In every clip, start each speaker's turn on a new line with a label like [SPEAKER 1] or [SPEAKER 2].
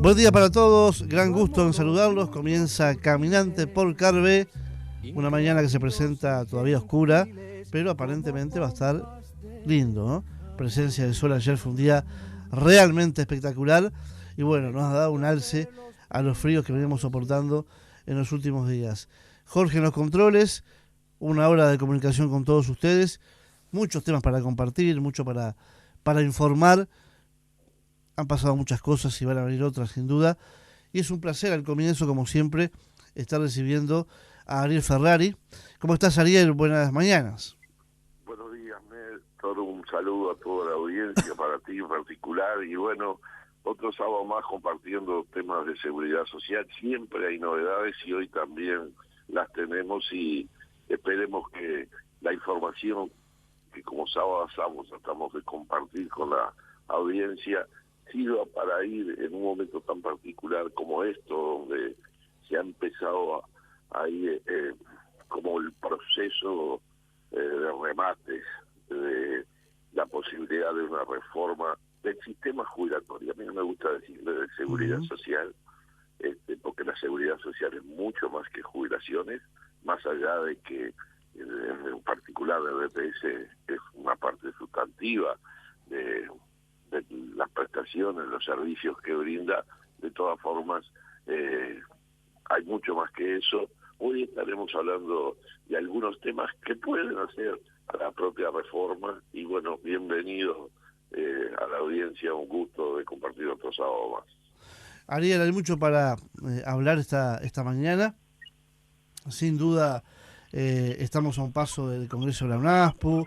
[SPEAKER 1] Buen día para todos, gran gusto en saludarlos. Comienza Caminante por Carve, una mañana que se presenta todavía oscura, pero aparentemente va a estar lindo, ¿no? Presencia del sol ayer fue un día realmente espectacular y bueno, nos ha dado un alce a los fríos que venimos soportando en los últimos días. Jorge en los controles, una hora de comunicación con todos ustedes, muchos temas para compartir, mucho para informar. Han pasado muchas cosas y van a venir otras sin duda. Y es un placer al comienzo, como siempre, estar recibiendo a Ariel Ferrari. ¿Cómo estás, Ariel? Buenas mañanas.
[SPEAKER 2] Buenos días, Néstor. Un saludo a toda la audiencia, para ti en particular. Y bueno, otro sábado más compartiendo temas de seguridad social. Siempre hay novedades y hoy también las tenemos y esperemos que la información que como sábado tratamos de compartir con la audiencia sirva para ir en un momento tan particular como esto, donde se ha empezado a ir como el proceso de remate de la posibilidad de una reforma del sistema jubilatorio. A mí no me gusta decirle de seguridad social, porque la seguridad social es mucho más que jubilaciones, más allá de que en particular el BPS es una parte sustantiva de las prestaciones, los servicios que brinda. De todas formas, hay mucho más que eso. Hoy estaremos hablando de algunos temas que pueden hacer a la propia reforma y bueno, bienvenido a la audiencia, un gusto de compartir otro sábado más.
[SPEAKER 1] Ariel, hay mucho para hablar esta mañana. Sin duda, estamos a un paso del Congreso de la UNASPU,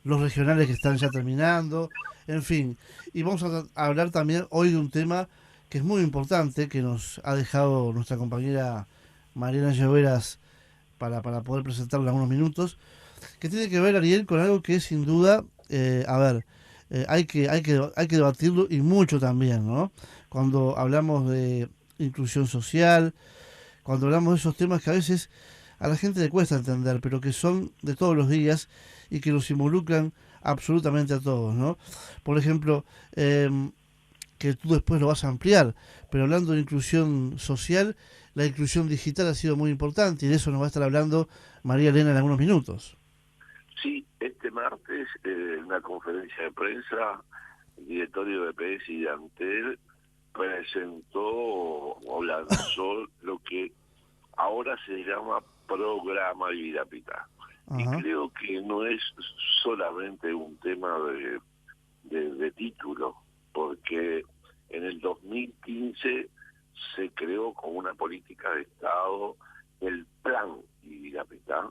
[SPEAKER 1] los regionales que están ya terminando, en fin. Y vamos a hablar también hoy de un tema que es muy importante, que nos ha dejado nuestra compañera Mariana Lloveras para poder presentarlo en algunos minutos, que tiene que ver, Ariel, con algo que sin duda, hay que debatirlo y mucho también, ¿no? Cuando hablamos de inclusión social, cuando hablamos de esos temas que a veces a la gente le cuesta entender, pero que son de todos los días y que los involucran absolutamente a todos, ¿no? Por ejemplo, que tú después lo vas a ampliar, pero hablando de inclusión social, la inclusión digital ha sido muy importante y de eso nos va a estar hablando María Elena en algunos minutos.
[SPEAKER 2] Sí, este martes en una conferencia de prensa, el directorio de BPS y de Antel presentó o lanzó lo que ahora se llama Programa Vida Pitá. Y creo que no es solamente un tema de título, porque en el 2015 se creó como una política de Estado el Plan Vida Pitá,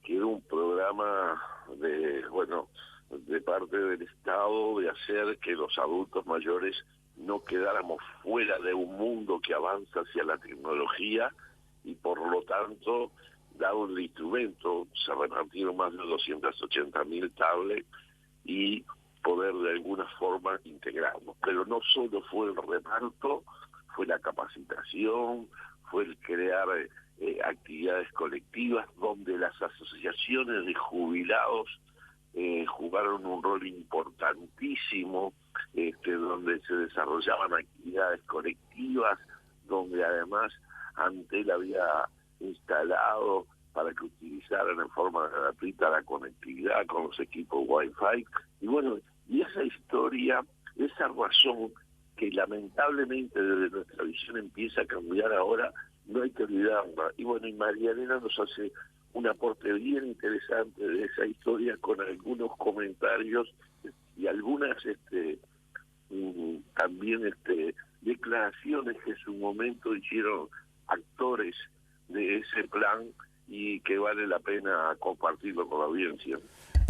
[SPEAKER 2] que era un programa de parte del Estado de hacer que los adultos mayores no quedáramos fuera de un mundo que avanza hacia la tecnología y por lo tanto, dado el instrumento, se repartieron más de 280.000 tablets y poder de alguna forma integrarnos. Pero no solo fue el reparto, fue la capacitación, fue el crear actividades colectivas donde las asociaciones de jubilados jugaron un rol importantísimo, donde se desarrollaban actividades colectivas, donde además Antel había instalado para que utilizaran en forma gratuita la conectividad con los equipos Wi-Fi. Y bueno, y esa historia, esa razón que lamentablemente desde nuestra visión empieza a cambiar ahora, no hay que olvidarla. Y bueno, y María Elena nos hace un aporte bien interesante de esa historia con algunos comentarios y algunas también declaraciones que en su momento hicieron actores de ese plan y que vale la pena compartirlo con la audiencia.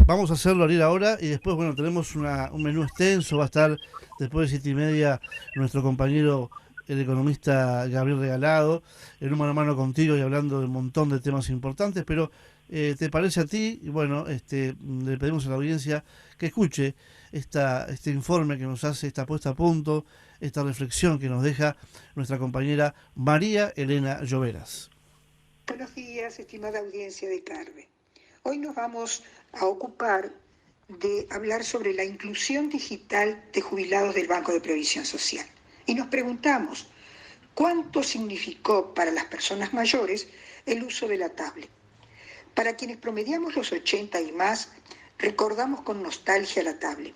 [SPEAKER 1] Vamos a hacerlo, Ariel, ahora y después, bueno, tenemos un menú extenso. Va a estar después de 7:30 nuestro compañero, el economista Gabriel Regalado, en un mano a mano contigo y hablando de un montón de temas importantes, pero ¿te parece a ti? Y bueno, le pedimos a la audiencia que escuche este informe que nos hace, esta puesta a punto, esta reflexión que nos deja nuestra compañera María Elena Lloveras.
[SPEAKER 3] Buenos días, estimada audiencia de Carve. Hoy nos vamos a ocupar de hablar sobre la inclusión digital de jubilados del Banco de Previsión Social. Y nos preguntamos, ¿Cuánto significó para las personas mayores el uso de la tablet? Para quienes promediamos los 80 y más, recordamos con nostalgia la tablet,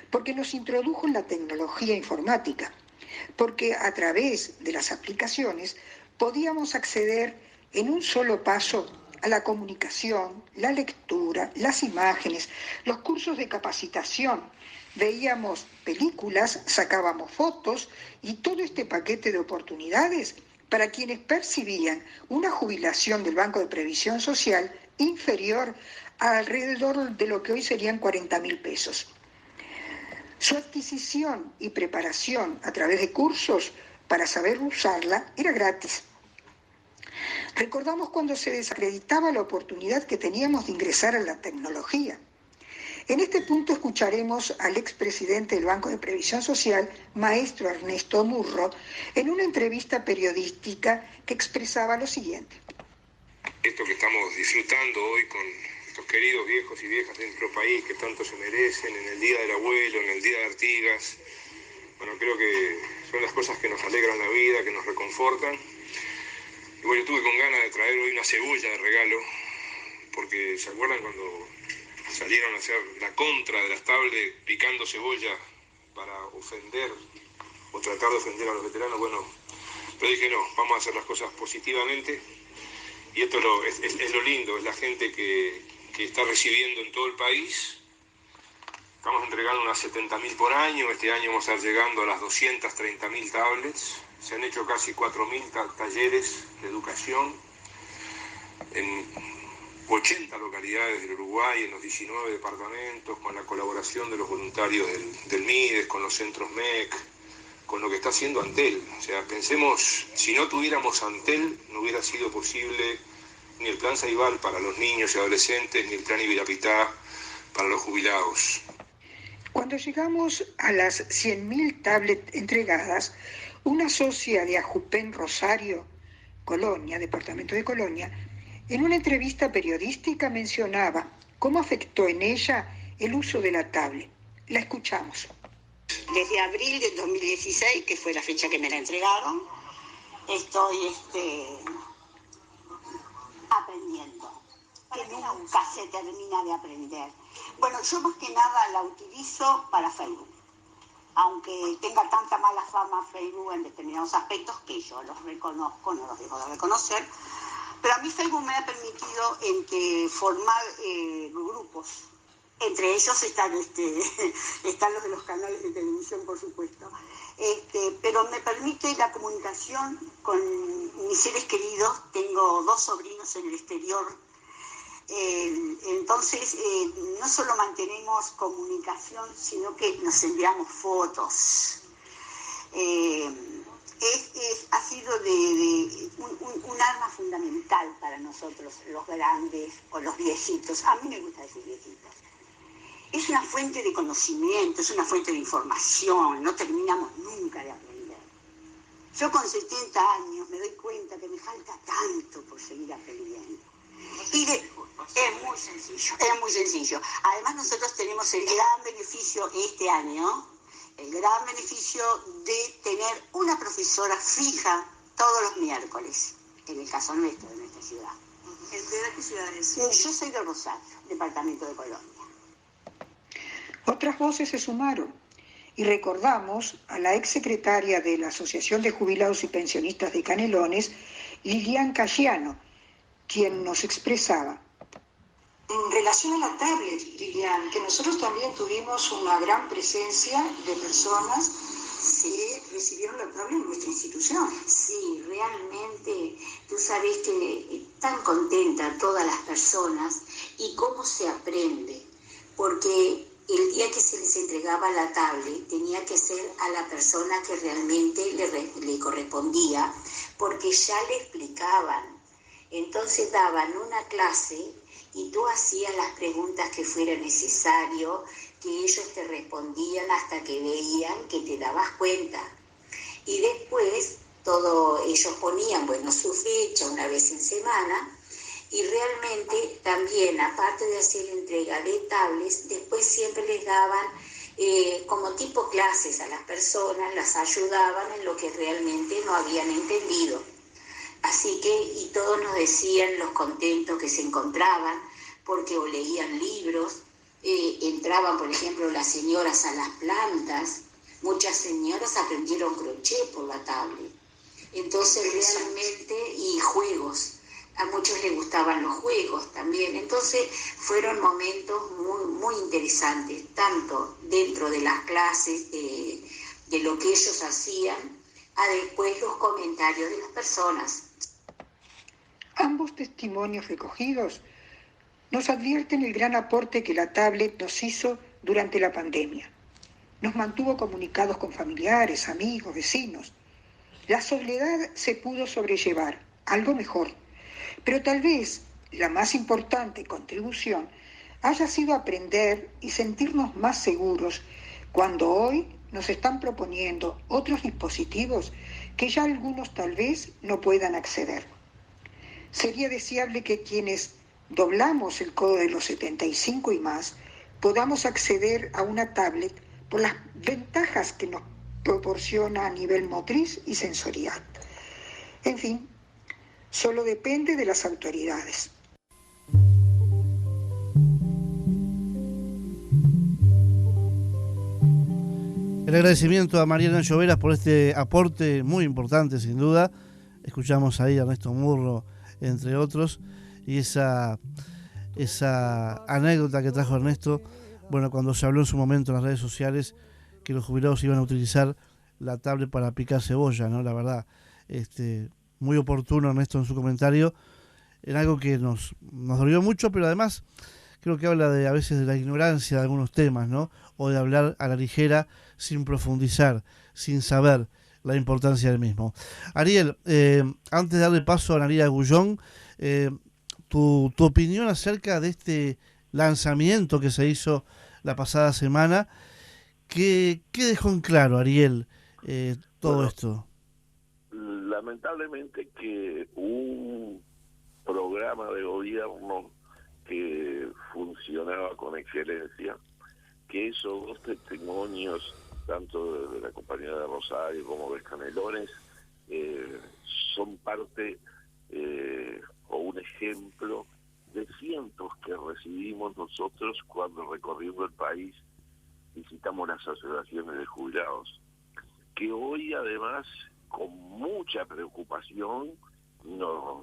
[SPEAKER 3] porque nos introdujo en la tecnología informática, porque a través de las aplicaciones podíamos acceder en un solo paso a la comunicación, la lectura, las imágenes, los cursos de capacitación. Veíamos películas, sacábamos fotos y todo este paquete de oportunidades para quienes percibían una jubilación del Banco de Previsión Social inferior a alrededor de lo que hoy serían 40.000 pesos. Su adquisición y preparación a través de cursos para saber usarla era gratis. Recordamos cuando se desacreditaba la oportunidad que teníamos de ingresar a la tecnología. En este punto escucharemos al expresidente del Banco de Previsión Social, maestro Ernesto Murro, en una entrevista periodística que expresaba lo siguiente.
[SPEAKER 4] Esto que estamos disfrutando hoy con estos queridos viejos y viejas de nuestro país que tanto se merecen, en el Día del Abuelo, en el Día de Artigas, bueno, creo que son las cosas que nos alegran la vida, que nos reconfortan. Y bueno, yo tuve con ganas de traer hoy una cebolla de regalo, porque ¿se acuerdan cuando salieron a hacer la contra de las tablets picando cebolla para ofender o tratar de ofender a los veteranos? Bueno, pero dije no, vamos a hacer las cosas positivamente. Y esto es lo lindo, es la gente que está recibiendo en todo el país. Estamos entregando unas 70.000 por año, este año vamos a estar llegando a las 230.000 tablets. Se han hecho casi 4.000 talleres de educación en 80 localidades del Uruguay, en los 19 departamentos, con la colaboración de los voluntarios del MIDES, con los centros MEC, con lo que está haciendo Antel. O sea, pensemos, si no tuviéramos Antel, no hubiera sido posible ni el Plan Ceibal para los niños y adolescentes, ni el Plan Ibirapitá para los jubilados.
[SPEAKER 3] Cuando llegamos a las 100.000 tablets entregadas, una socia de Ajupen Rosario, Colonia, departamento de Colonia, en una entrevista periodística mencionaba cómo afectó en ella el uso de la tablet. La escuchamos.
[SPEAKER 5] Desde abril del 2016, que fue la fecha que me la entregaron, estoy aprendiendo, que nunca se termina de aprender. Bueno, yo más que nada la utilizo para Facebook, aunque tenga tanta mala fama Facebook en determinados aspectos que yo los reconozco, no los dejo de reconocer, pero a mí Facebook me ha permitido formar grupos. Entre ellos están los de los canales de televisión, por supuesto. Pero me permite la comunicación con mis seres queridos. Tengo 2 sobrinos en el exterior. Entonces, no solo mantenemos comunicación, sino que nos enviamos fotos. Ha sido un arma fundamental para nosotros, los grandes o los viejitos. A mí me gusta decir viejitos. Es una fuente de conocimiento, es una fuente de información, no terminamos nunca de aprender. Yo con 70 años me doy cuenta que me falta tanto por seguir aprendiendo. Es muy sencillo. Además nosotros tenemos el gran beneficio este año, de tener una profesora fija todos los miércoles, en el caso nuestro, de nuestra ciudad.
[SPEAKER 6] ¿De qué ciudad es?
[SPEAKER 5] Yo soy de Rosario, departamento de Colonia.
[SPEAKER 3] Otras voces se sumaron y recordamos a la exsecretaria de la Asociación de Jubilados y Pensionistas de Canelones, Lilian Cayano, quien nos expresaba.
[SPEAKER 6] En relación a la tablet, Lilian, que nosotros también tuvimos una gran presencia de personas que recibieron la tablet en nuestra institución.
[SPEAKER 5] Sí, realmente, tú sabes que están contentas todas las personas y cómo se aprende, porque el día que se les entregaba la tablet tenía que ser a la persona que realmente le correspondía, porque ya le explicaban. Entonces daban una clase y tú hacías las preguntas que fuera necesario, que ellos te respondían hasta que veían que te dabas cuenta. Y después ellos ponían, su fecha una vez en semana, y realmente también, aparte de hacer entrega de tablets, después siempre les daban como tipo clases a las personas, las ayudaban en lo que realmente no habían entendido. Así que, y todos nos decían los contentos que se encontraban, porque o leían libros, entraban, por ejemplo, las señoras a las plantas, muchas señoras aprendieron crochet por la tablet. Entonces realmente, y juegos, a muchos les gustaban los juegos también. Entonces fueron momentos muy, muy interesantes, tanto dentro de las clases, de lo que ellos hacían, a después los comentarios de las personas.
[SPEAKER 3] Ambos testimonios recogidos nos advierten el gran aporte que la tablet nos hizo durante la pandemia. Nos mantuvo comunicados con familiares, amigos, vecinos. La soledad se pudo sobrellevar, algo mejor, pero tal vez la más importante contribución haya sido aprender y sentirnos más seguros cuando hoy nos están proponiendo otros dispositivos que ya algunos tal vez no puedan acceder. Sería deseable que quienes doblamos el codo de los 75 y más podamos acceder a una tablet por las ventajas que nos proporciona a nivel motriz y sensorial. En fin, solo depende de las autoridades.
[SPEAKER 1] El agradecimiento a Mariana Lloveras por este aporte muy importante, sin duda. Escuchamos ahí a Ernesto Murro, entre otros, y esa anécdota que trajo Ernesto, bueno, cuando se habló en su momento en las redes sociales que los jubilados iban a utilizar la tablet para picar cebolla, ¿no? La verdad, muy oportuno Ernesto en su comentario, en algo que nos dolió mucho, pero además creo que habla a veces de la ignorancia de algunos temas, ¿no? O de hablar a la ligera sin profundizar, sin saber la importancia del mismo. Ariel, antes de darle paso a Analía Gullón, tu opinión acerca de este lanzamiento que se hizo la pasada semana, ¿qué dejó en claro, Ariel, todo esto?
[SPEAKER 2] Lamentablemente que un programa de gobierno que funcionaba con excelencia, que esos dos testimonios, tanto de la compañía de Rosario como de Canelones, son parte o un ejemplo de cientos que recibimos nosotros cuando recorriendo el país visitamos las asociaciones de jubilados, que hoy además con mucha preocupación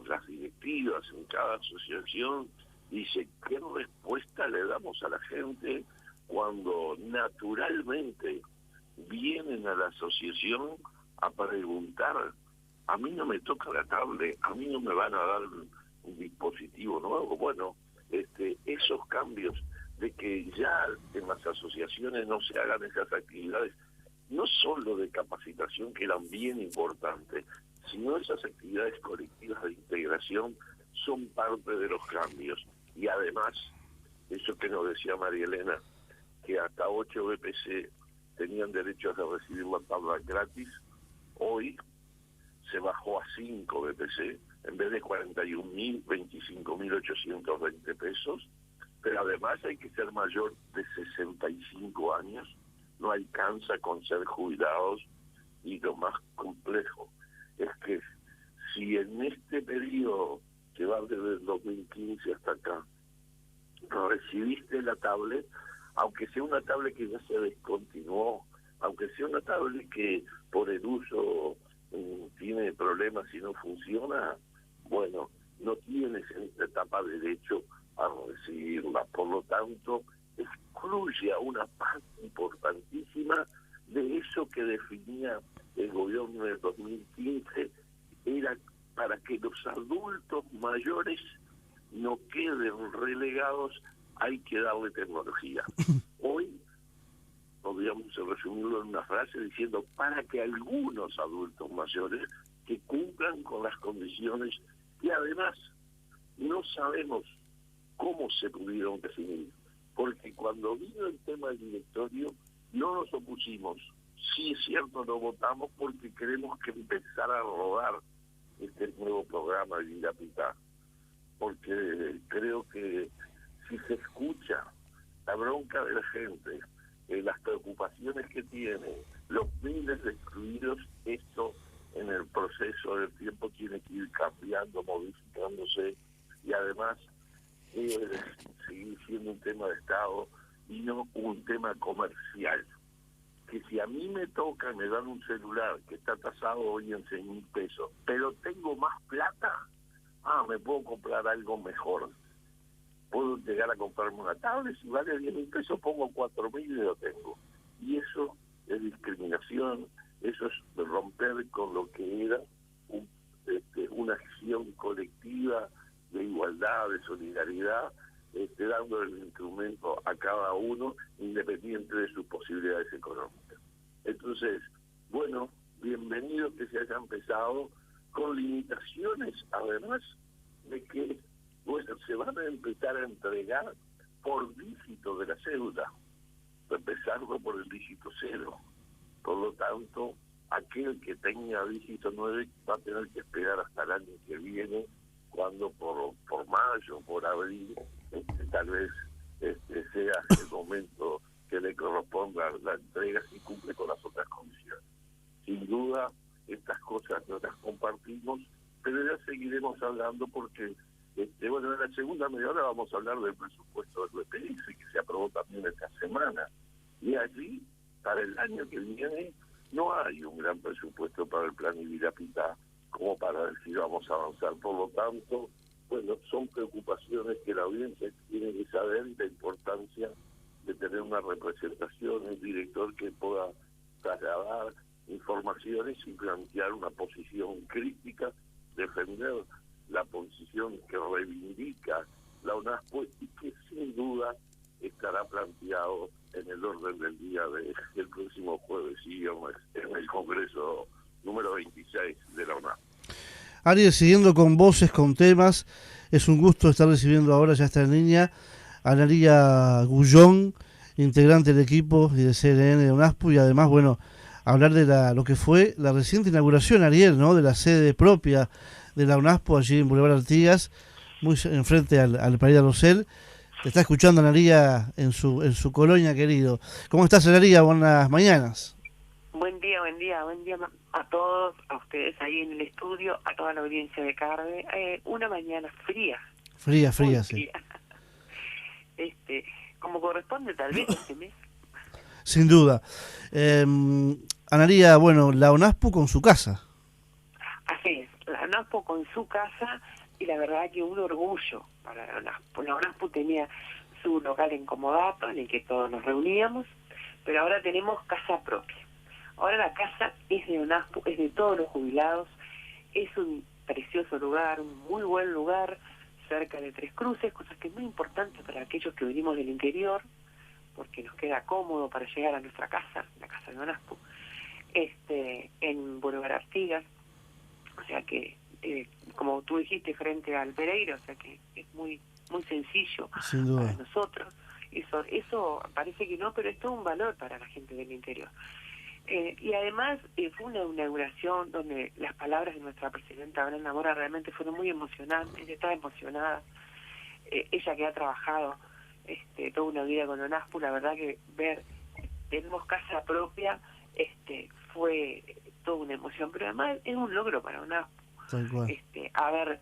[SPEAKER 2] las directivas en cada asociación dicen qué respuesta le damos a la gente cuando naturalmente vienen a la asociación a preguntar: a mí no me toca la tablet, a mí no me van a dar un dispositivo nuevo. Bueno, esos cambios de que ya en las asociaciones no se hagan esas actividades, no solo de capacitación, que eran bien importantes, sino esas actividades colectivas de integración, son parte de los cambios. Y además, eso que nos decía María Elena, que hasta 8 BPC tenían derecho a recibir la tabla gratis, hoy se bajó a 5 BPC, en vez de 41.000, 25.820 pesos, pero además hay que ser mayor de 65 años, no alcanza con ser jubilados, y lo más complejo es que si en este periodo que va desde el 2015 hasta acá recibiste la tablet, aunque sea una tablet que ya se descontinuó, aunque sea una tablet que por el uso tiene problemas y no funciona, bueno, no tienes en esta etapa derecho a recibirla. Por lo tanto, excluye a una parte importantísima de eso que definía el gobierno del 2015, era para que los adultos mayores no queden relegados, hay que darle tecnología. Hoy podríamos resumirlo en una frase diciendo: para que algunos adultos mayores que cumplan con las condiciones que además no sabemos cómo se pudieron definir, porque cuando vino el tema del directorio no nos opusimos. Sí es cierto, no votamos porque queremos que empezara a rodar este nuevo programa de Virapita, porque creo que si se escucha la bronca de la gente, las preocupaciones que tienen los miles de excluidos, esto en el proceso del tiempo tiene que ir cambiando, modificándose, y además seguir siendo un tema de Estado y no un tema comercial. Que si a mí me toca, me dan un celular que está tasado hoy en 6.000 pesos, pero tengo más plata, me puedo comprar algo mejor. Puedo llegar a comprarme una tablet, si vale 10.000 pesos, pongo 4.000 y lo tengo. Y eso es discriminación, eso es romper con lo que era una acción colectiva de igualdad, de solidaridad, dando el instrumento a cada uno independiente de sus posibilidades económicas. Entonces, bueno, bienvenido que se haya empezado con limitaciones, además de que se van a empezar a entregar por dígito de la cédula, empezando por el dígito 0. Por lo tanto, aquel que tenga dígito 9 va a tener que esperar hasta el año que viene, cuando por mayo, por abril, tal vez sea el momento que le corresponda la entrega si cumple con las otras condiciones. Sin duda, estas cosas no las compartimos, pero ya seguiremos hablando porque, bueno, en la segunda media hora vamos a hablar del presupuesto del BPS, que se aprobó también esta semana. Y allí, para el año que viene, no hay un gran presupuesto para el plan Ibirapitá como para decir vamos a avanzar. Por lo tanto, bueno, son preocupaciones que la audiencia tiene que saber, y la importancia de tener una representación, un director que pueda trasladar informaciones y plantear una posición crítica, defender la posición que reivindica la UNASPO y que sin duda estará planteado en el orden del día del próximo jueves y en el Congreso número 26 de la UNASPO.
[SPEAKER 1] Ariel, siguiendo con voces, con temas, es un gusto estar recibiendo ahora, ya está en línea, a Analía Gullón, integrante del equipo y de CLN de UNASPO, y además, bueno, hablar de lo que fue la reciente inauguración, Ariel, ¿no?, de la sede propia de la UNASPO allí en Boulevard Artigas, muy enfrente al Parida Rosell. Te está escuchando Analía en su colonia, querido. ¿Cómo estás, Analía? Buenas mañanas.
[SPEAKER 7] Buen día a todos, a ustedes ahí en el estudio, a toda la audiencia de Carve. Una mañana fría.
[SPEAKER 1] Fría, sí.
[SPEAKER 7] Fría. Como corresponde tal vez este mes.
[SPEAKER 1] Sin duda. Analía, bueno, la UNASPO con su casa.
[SPEAKER 7] Así es, la UNASPO con su casa, y la verdad que un orgullo para la UNASPO. La UNASPO tenía su local en Comodato, en el que todos nos reuníamos, pero ahora tenemos casa propia. Ahora la casa es de UNASPO, es de todos los jubilados, es un precioso lugar, un muy buen lugar, cerca de Tres Cruces, cosas que es muy importante para aquellos que venimos del interior, porque nos queda cómodo para llegar a nuestra casa, la casa de UNASPO, en Boulevard Artigas, o sea que, como tú dijiste, frente al Pereira, o sea que es muy muy sencillo para nosotros. Eso parece que no, pero es todo un valor para la gente del interior. Y además fue una inauguración donde las palabras de nuestra presidenta Brenda Mora realmente fueron muy emocionantes. Ella estaba emocionada, ella que ha trabajado toda una vida con UNASPO, la verdad que tenemos casa propia, fue toda una emoción, pero además es un logro para UNASPO haber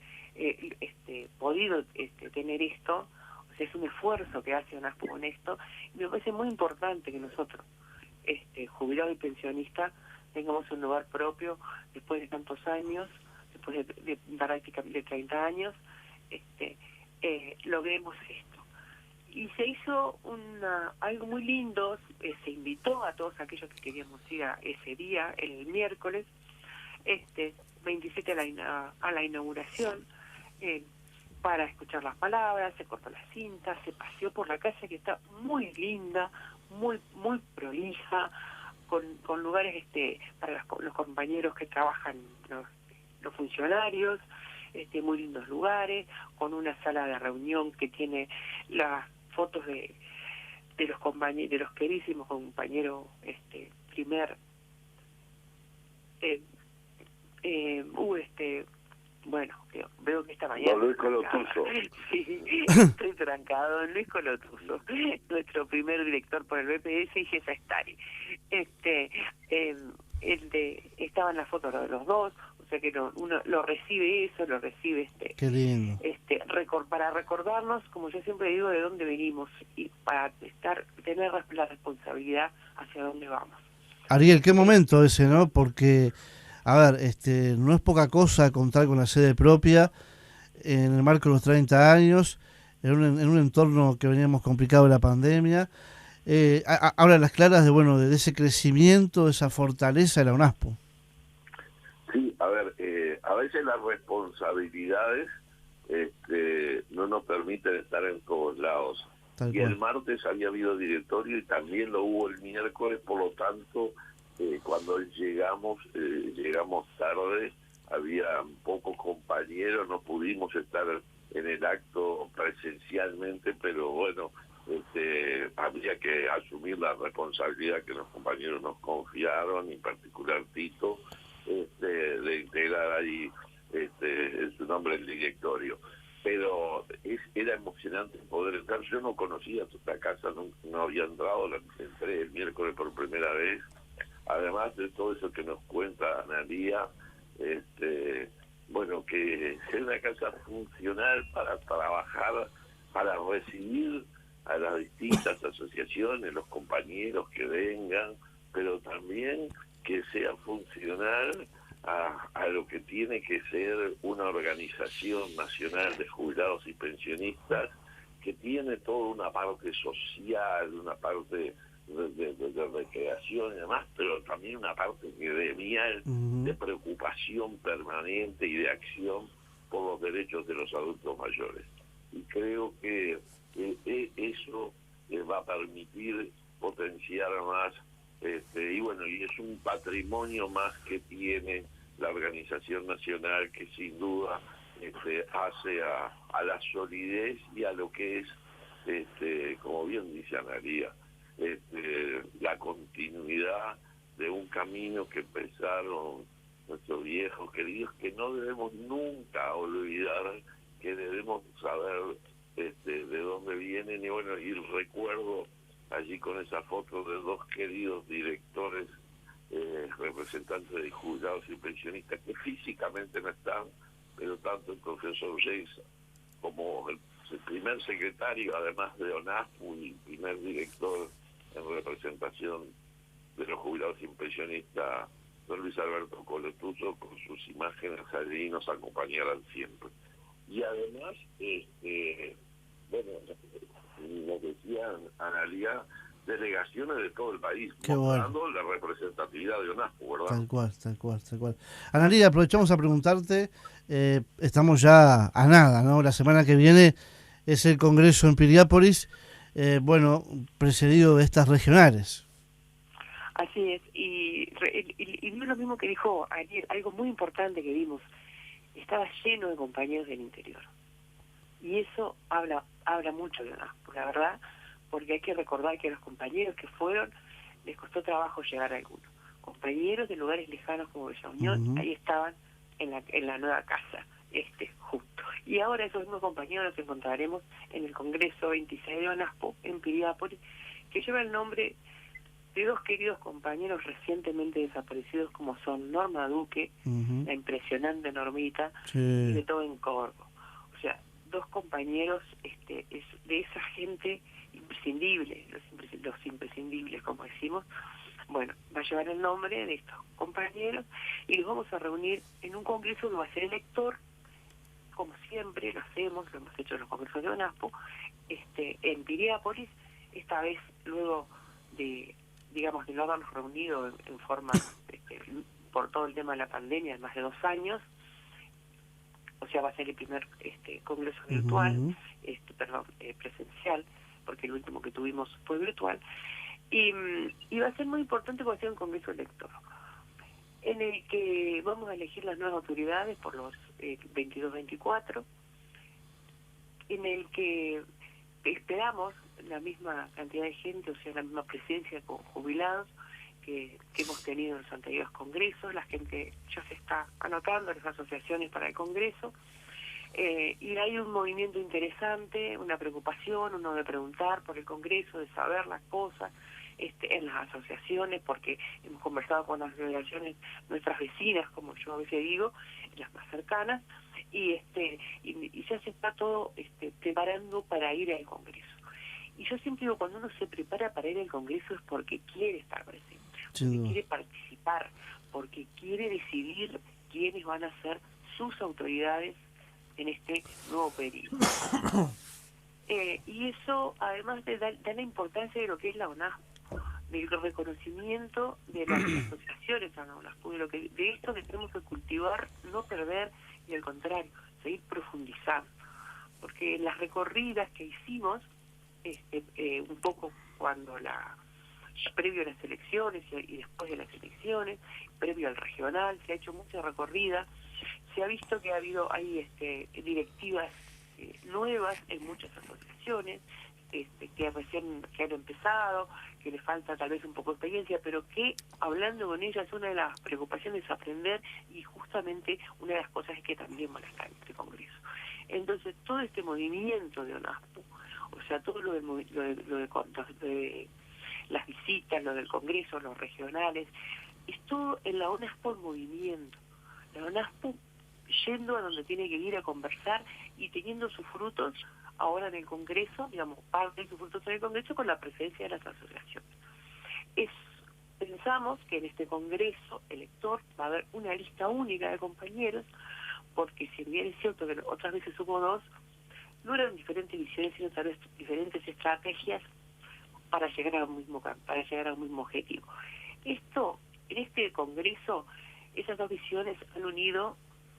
[SPEAKER 7] podido tener esto. O sea, es un esfuerzo que hace UNASPO con esto, y me parece muy importante que nosotros, jubilados y pensionistas, tengamos un lugar propio después de tantos años, después de prácticamente 30 años, logremos esto. Y se hizo algo muy lindo, se invitó a todos aquellos que queríamos ir a ese día, el miércoles, 27 a la inauguración, para escuchar las palabras, se cortó la cinta, se paseó por la calle que está muy linda, muy muy prolija, con lugares para los compañeros que trabajan, los funcionarios, muy lindos lugares, con una sala de reunión que tiene las fotos de los compañeros, de los queridísimos compañeros, bueno, veo que esta mañana...
[SPEAKER 2] Don Luis Colotuso.
[SPEAKER 7] Sí, estoy trancado. Don Luis Colotuso, nuestro primer director por el BPS y jefe Stari. Estaban las fotos de los dos, o sea que uno lo recibe eso, lo recibe
[SPEAKER 1] Qué lindo.
[SPEAKER 7] para recordarnos, como yo siempre digo, de dónde venimos y para tener la responsabilidad hacia dónde vamos.
[SPEAKER 1] Ariel, qué momento ese, ¿no? Porque, a ver, no es poca cosa contar con la sede propia en el marco de los 30 años, en un entorno que veníamos complicado de la pandemia. Habla las claras de ese crecimiento, de esa fortaleza de la UNASPO.
[SPEAKER 2] Sí, a ver, a veces las responsabilidades no nos permiten estar en todos lados.
[SPEAKER 1] Tal
[SPEAKER 2] Y
[SPEAKER 1] cual.
[SPEAKER 2] el martes había habido directorio y también lo hubo el miércoles, por lo tanto, cuando llegamos tarde, había pocos compañeros, no pudimos estar en el acto presencialmente, pero bueno, había que asumir la responsabilidad que los compañeros nos confiaron, en particular Tito, de integrar ahí en su nombre el directorio. Pero era emocionante poder entrar. Yo no conocía esta casa, no había entrado, entré el miércoles por primera vez. Además de todo eso que nos cuenta Analía, que es una casa funcional para trabajar, para recibir a las distintas asociaciones, los compañeros que vengan, pero también que sea funcional a lo que tiene que ser una organización nacional de jubilados y pensionistas, que tiene toda una parte social, una parte de recreación y demás, pero también una parte gremial de preocupación permanente y de acción por los derechos de los adultos mayores. Y creo que eso va a permitir potenciar más, y es un patrimonio más que tiene la organización nacional, que sin duda hace a la solidez y a lo que es, como bien dice Analía, la continuidad de un camino que empezaron nuestros viejos queridos, que no debemos nunca olvidar, que debemos saber de dónde vienen. Y recuerdo allí con esa foto de dos queridos directores, representantes de jubilados y pensionistas, que físicamente no están, pero tanto el profesor James como el primer secretario, además de ONASPU, y primer director en representación de los jubilados y pensionistas, don Luis Alberto Colotuso, con sus imágenes allí nos acompañarán siempre. Y además, lo decía Analía, delegaciones de todo el país, mostrando la representatividad de ONASPU, ¿verdad?
[SPEAKER 1] Tal cual. Analía, aprovechamos a preguntarte, estamos ya a nada, ¿no? La semana que viene es el Congreso en Piriápolis, precedido de estas regionales.
[SPEAKER 7] Así es, y no es lo mismo que dijo ayer, algo muy importante que vimos, estaba lleno de compañeros del interior. Y eso habla mucho de ONASPU, la verdad, porque hay que recordar que a los compañeros que fueron, les costó trabajo llegar a algunos. Compañeros de lugares lejanos como Bella Unión, ahí estaban en la nueva casa, justo. Y ahora esos mismos compañeros los encontraremos en el Congreso 26 de ONASPU, en Piriápolis, que lleva el nombre de dos queridos compañeros recientemente desaparecidos, como son Norma Duque, la impresionante Normita, y Beethoven Corvo. O sea, dos compañeros de esa gente imprescindible, los imprescindibles, como decimos. Bueno, va a llevar el nombre de estos compañeros y los vamos a reunir en un congreso que va a ser elector, como siempre lo hemos hecho en los congresos de ONASPU, en Piriápolis, esta vez luego de no habernos reunido en forma, por todo el tema de la pandemia, en más de 2 años. O sea, va a ser el primer congreso virtual, presencial, porque el último que tuvimos fue virtual, y va a ser muy importante porque va a ser un congreso elector, en el que vamos a elegir las nuevas autoridades por los 22-24, en el que esperamos la misma cantidad de gente, o sea, la misma presencia con jubilados, que hemos tenido en los anteriores congresos. La gente ya se está anotando, las asociaciones para el congreso. Y hay un movimiento interesante, una preocupación, uno de preguntar por el Congreso, de saber las cosas en las asociaciones, porque hemos conversado con las asociaciones, nuestras vecinas, como yo a veces digo, las más cercanas, y ya se está todo preparando para ir al Congreso. Y yo siempre digo, cuando uno se prepara para ir al Congreso es porque quiere estar presente, porque quiere participar, porque quiere decidir quiénes van a ser sus autoridades en este nuevo periodo. Y eso, además de dar la importancia de lo que es la ONASPO, del reconocimiento de las asociaciones a la ONASPO, de esto que tenemos que cultivar, no perder, y al contrario, seguir profundizando. Porque las recorridas que hicimos, un poco previo a las elecciones y después de las elecciones, previo al regional, se ha hecho mucha recorrida. Se ha visto que hay directivas nuevas en muchas asociaciones, que recién han empezado, que les falta tal vez un poco de experiencia, pero que hablando con ellas, una de las preocupaciones es aprender, y justamente una de las cosas es que también van a estar en este congreso. Entonces, todo este movimiento de ONASPO, o sea, todo lo de las visitas, lo del congreso, los regionales, es todo en la ONASPO en movimiento. La ONASPO yendo a donde tiene que ir a conversar y teniendo sus frutos ahora en el Congreso, digamos, parte de sus frutos en el Congreso con la presencia de las asociaciones. Pensamos que en este Congreso elector va a haber una lista única de compañeros, porque si bien es cierto que otras veces hubo dos, no eran diferentes visiones, sino tal vez diferentes estrategias para llegar a un mismo objetivo. En este Congreso, esas dos visiones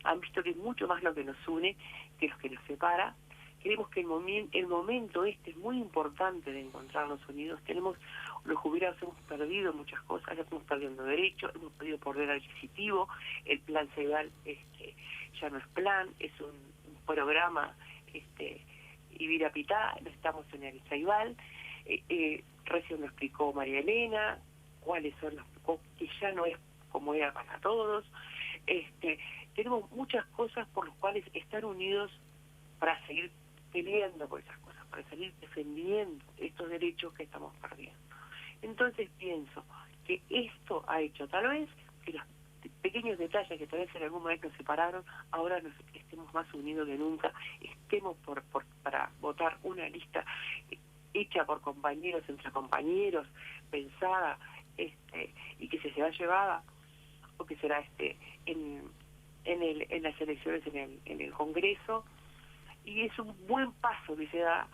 [SPEAKER 7] han visto que es mucho más lo que nos une que lo que nos separa. Creemos que el momento es muy importante de encontrarnos unidos. Los jubilados hemos perdido muchas cosas, ya estamos perdiendo derechos, hemos perdido poder adquisitivo, el plan Ceibal ya no es plan, es un programa Ibirapitá, no estamos en el Ceibal. Recién lo explicó María Elena, cuáles son que ya no es como era para todos. Tenemos muchas cosas por las cuales estar unidos para seguir peleando por esas cosas, para seguir defendiendo estos derechos que estamos perdiendo. Entonces pienso que esto ha hecho tal vez que los pequeños detalles que tal vez en algún momento nos separaron, ahora estemos más unidos que nunca, estemos para votar una lista hecha por compañeros, entre compañeros, pensada, y que se será llevada, o que será en las elecciones en el Congreso. Y es un buen paso que se da,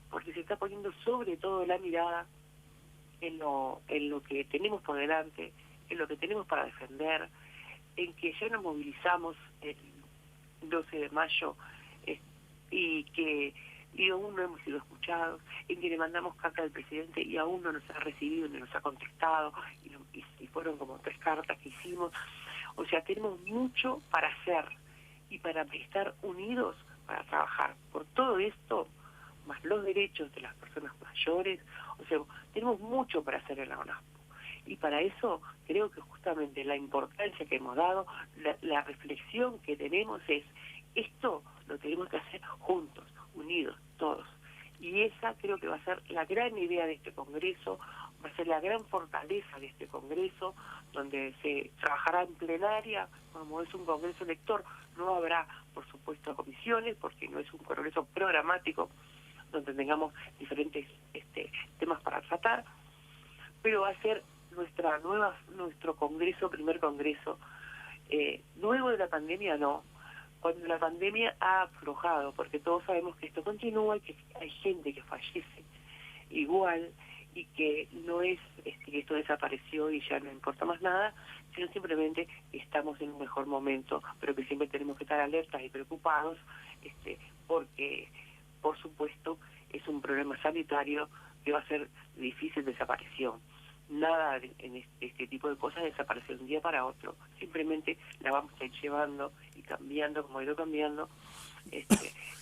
[SPEAKER 7] porque se está poniendo sobre todo la mirada en lo que tenemos por delante, en lo que tenemos para defender, en que ya nos movilizamos el 12 de mayo y aún no hemos sido escuchados, en que le mandamos carta al presidente y aún no nos ha recibido ni nos ha contestado, y fueron como 3 cartas que hicimos. O sea, tenemos mucho para hacer y para estar unidos para trabajar por todo esto, más los derechos de las personas mayores. O sea, tenemos mucho para hacer en la ONASPO. Y para eso creo que justamente la importancia que hemos dado, la reflexión que tenemos es, esto lo tenemos que hacer juntos, unidos, todos. Y esa creo que va a ser la gran idea de este Congreso, va a ser la gran fortaleza de este Congreso, donde se trabajará en plenaria. Como es un Congreso elector, no habrá, por supuesto, comisiones, porque no es un Congreso programático, donde tengamos diferentes temas para tratar, pero va a ser nuestro Congreso, primer Congreso, nuevo de la pandemia, no, cuando la pandemia ha aflojado, porque todos sabemos que esto continúa y que hay gente que fallece igual, y que no es que esto desapareció y ya no importa más nada, sino simplemente estamos en un mejor momento, pero que siempre tenemos que estar alertas y preocupados, porque, por supuesto, es un problema sanitario que va a ser difícil desaparición. Nada en este tipo de cosas desaparece de un día para otro, simplemente la vamos a ir llevando y cambiando como ha ido cambiando,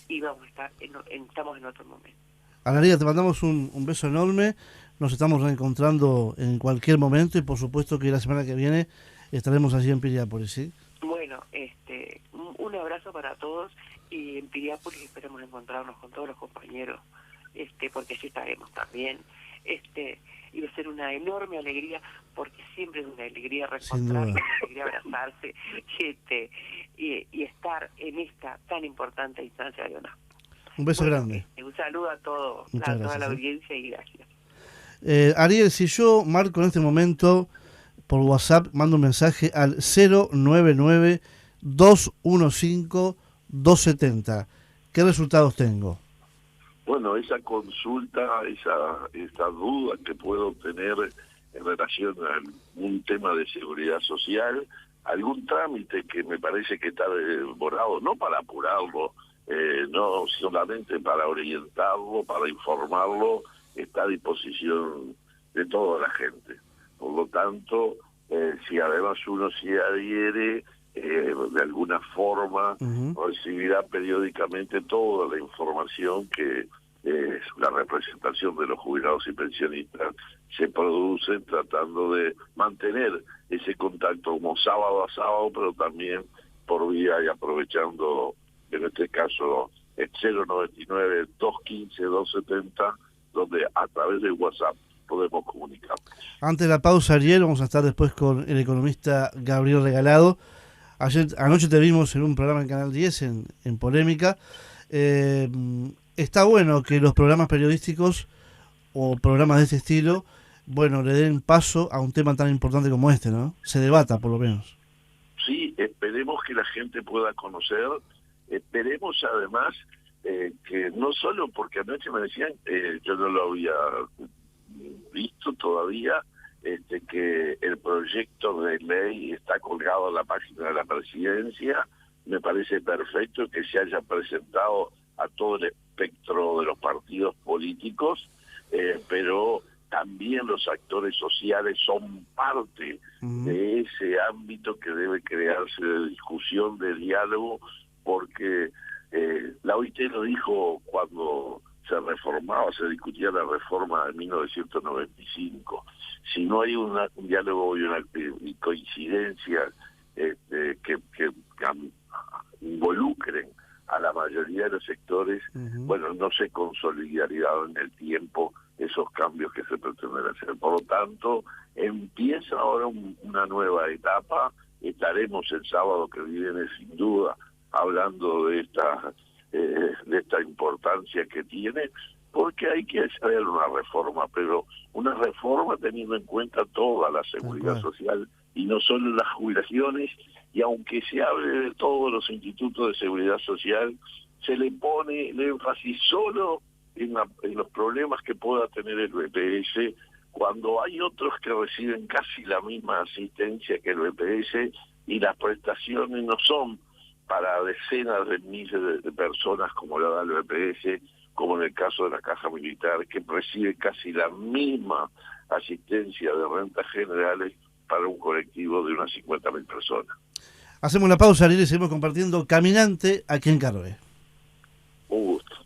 [SPEAKER 7] y vamos a estar estamos en otro momento.
[SPEAKER 1] Analia, te mandamos un beso enorme. Nos estamos reencontrando en cualquier momento y por supuesto que la semana que viene estaremos allí en Piriápolis, ¿sí?
[SPEAKER 7] Bueno, un abrazo para todos y en Piriápolis esperemos encontrarnos con todos los compañeros, porque allí estaremos también. Y va a ser una enorme alegría, porque siempre es una alegría reencontrarnos, una alegría abrazarse y estar en esta tan importante instancia de UNASPO.
[SPEAKER 1] Un beso grande.
[SPEAKER 7] Un saludo a todos,
[SPEAKER 1] Muchas
[SPEAKER 7] toda
[SPEAKER 1] gracias,
[SPEAKER 7] la audiencia y gracias.
[SPEAKER 1] Ariel, si yo marco en este momento por WhatsApp, mando un mensaje al 099-215-270, ¿qué resultados tengo?
[SPEAKER 2] Bueno, esa consulta, esa duda que puedo tener en relación a un tema de seguridad social, algún trámite que me parece que está demorado, no para apurarlo, no solamente para orientarlo, para informarlo, está a disposición de toda la gente. Por lo tanto, si además uno se adhiere, de alguna forma recibirá periódicamente toda la información que la representación de los jubilados y pensionistas se produce tratando de mantener ese contacto como sábado a sábado, pero también por vía y aprovechando, en este caso, el 099-215-270, donde a través de WhatsApp podemos comunicar.
[SPEAKER 1] Antes de la pausa, Ariel, vamos a estar después con el economista Gabriel Regalado. Anoche te vimos en un programa en Canal 10, en Polémica. Está bueno que los programas periodísticos o programas de este estilo, bueno, le den paso a un tema tan importante como este, ¿no? Se debata, por lo menos.
[SPEAKER 2] Sí, esperemos que la gente pueda conocer, esperemos además que no solo porque anoche me decían, yo no lo había visto todavía, que el proyecto de ley está colgado en la página de la presidencia. Me parece perfecto que se haya presentado a todo el espectro de los partidos políticos, pero también los actores sociales son parte de ese ámbito que debe crearse de discusión, de diálogo, porque la OIT lo dijo cuando se discutía la reforma de 1995. Si no hay un diálogo y una coincidencia que involucren a la mayoría de los sectores, bueno, no se consolidarían en el tiempo esos cambios que se pretenden hacer. Por lo tanto, empieza ahora una nueva etapa. Estaremos el sábado que viene, sin duda, hablando de esta importancia que tiene, porque hay que hacer una reforma, pero una reforma teniendo en cuenta toda la seguridad social y no solo las jubilaciones. Y aunque se hable de todos los institutos de seguridad social, se le pone el énfasis solo en los problemas que pueda tener el BPS, cuando hay otros que reciben casi la misma asistencia que el BPS y las prestaciones no son para decenas de miles de personas como la da el BPS, como en el caso de la Caja Militar, que recibe casi la misma asistencia de rentas generales para un colectivo de unas 50.000 personas.
[SPEAKER 1] Hacemos la pausa, Ariel, y seguimos compartiendo Caminante aquí en Carve.
[SPEAKER 2] Un gusto.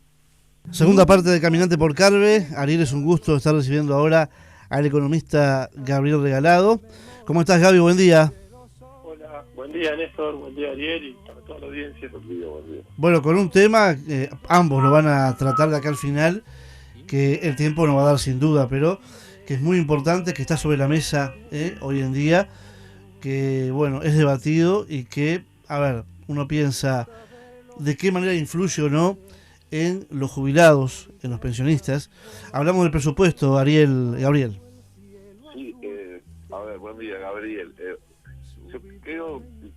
[SPEAKER 1] Segunda parte de Caminante por Carve. Ariel, es un gusto estar recibiendo ahora al economista Gabriel Regalado. ¿Cómo estás, Gaby? Buen día.
[SPEAKER 8] Hola, buen día, Néstor, buen día, Ariel, y para toda la audiencia.
[SPEAKER 2] Buen día.
[SPEAKER 1] Bueno, con un tema, ambos lo van a tratar de acá al final, que el tiempo nos va a dar sin duda, pero que es muy importante, que está sobre la mesa hoy en día, que bueno, es debatido y que, a ver, uno piensa de qué manera influye o no en los jubilados, en los pensionistas. Hablamos del presupuesto, Gabriel.
[SPEAKER 2] Sí, a ver, buen día, Gabriel. Yo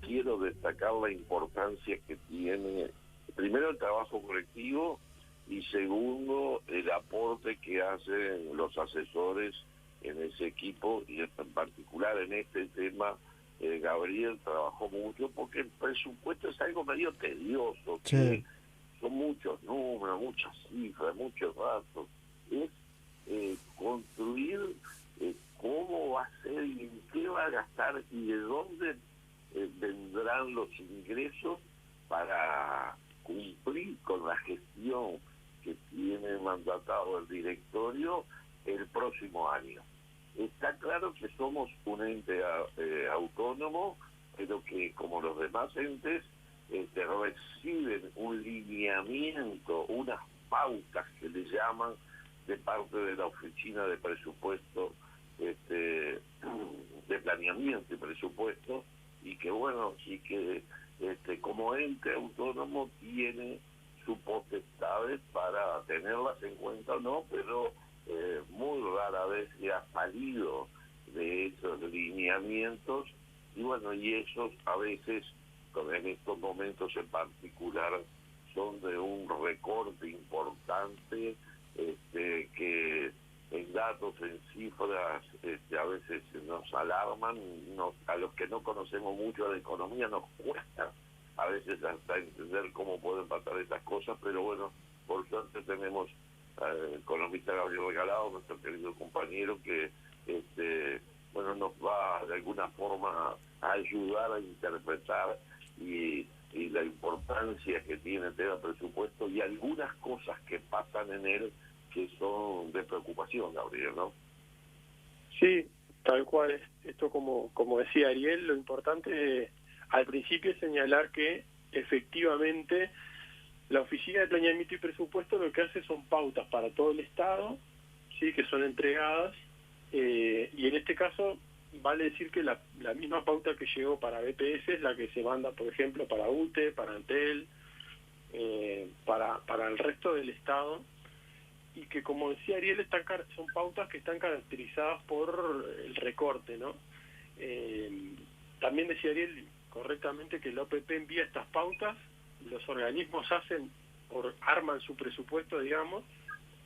[SPEAKER 2] quiero destacar la importancia que tiene, primero, el trabajo colectivo y segundo, el aporte que hacen los asesores en ese equipo, y en particular en este tema, Gabriel trabajó mucho porque el presupuesto es algo medio tedioso, que son muchos números, muchas cifras, muchos datos. Es construir cómo va a ser y en qué va a gastar y de dónde vendrán los ingresos para cumplir con la gestión que tiene mandatado el directorio el próximo año. Está claro que somos un ente autónomo, pero que como los demás entes reciben un lineamiento, unas pautas que le llaman de parte de la Oficina de Presupuesto, de Planeamiento y Presupuesto, y que bueno, y que como ente autónomo tiene sus potestades para tenerlas en cuenta o no, pero muy rara vez se ha salido de esos lineamientos, y bueno, y esos a veces, en estos momentos en particular, son de un recorte importante, que en datos, en cifras, a veces nos alarman, a los que no conocemos mucho de economía nos cuesta a veces hasta entender cómo pueden pasar estas cosas, pero bueno, por suerte tenemos al economista Gabriel Regalado, nuestro querido compañero, que bueno, nos va de alguna forma a ayudar a interpretar y la importancia que tiene el tema presupuesto y algunas cosas que pasan en él que son de preocupación, Gabriel, ¿no?
[SPEAKER 8] Sí, tal cual. Esto, como decía Ariel, lo importante al principio es señalar que efectivamente la Oficina de Planeamiento y Presupuesto lo que hace son pautas para todo el Estado, sí, que son entregadas, y en este caso vale decir que la misma pauta que llegó para BPS es la que se manda, por ejemplo, para UTE, para Antel, para el resto del Estado, y que, como decía Ariel, son pautas que están caracterizadas por el recorte, ¿no? También decía Ariel correctamente que la OPP envía estas pautas, los organismos arman su presupuesto, digamos,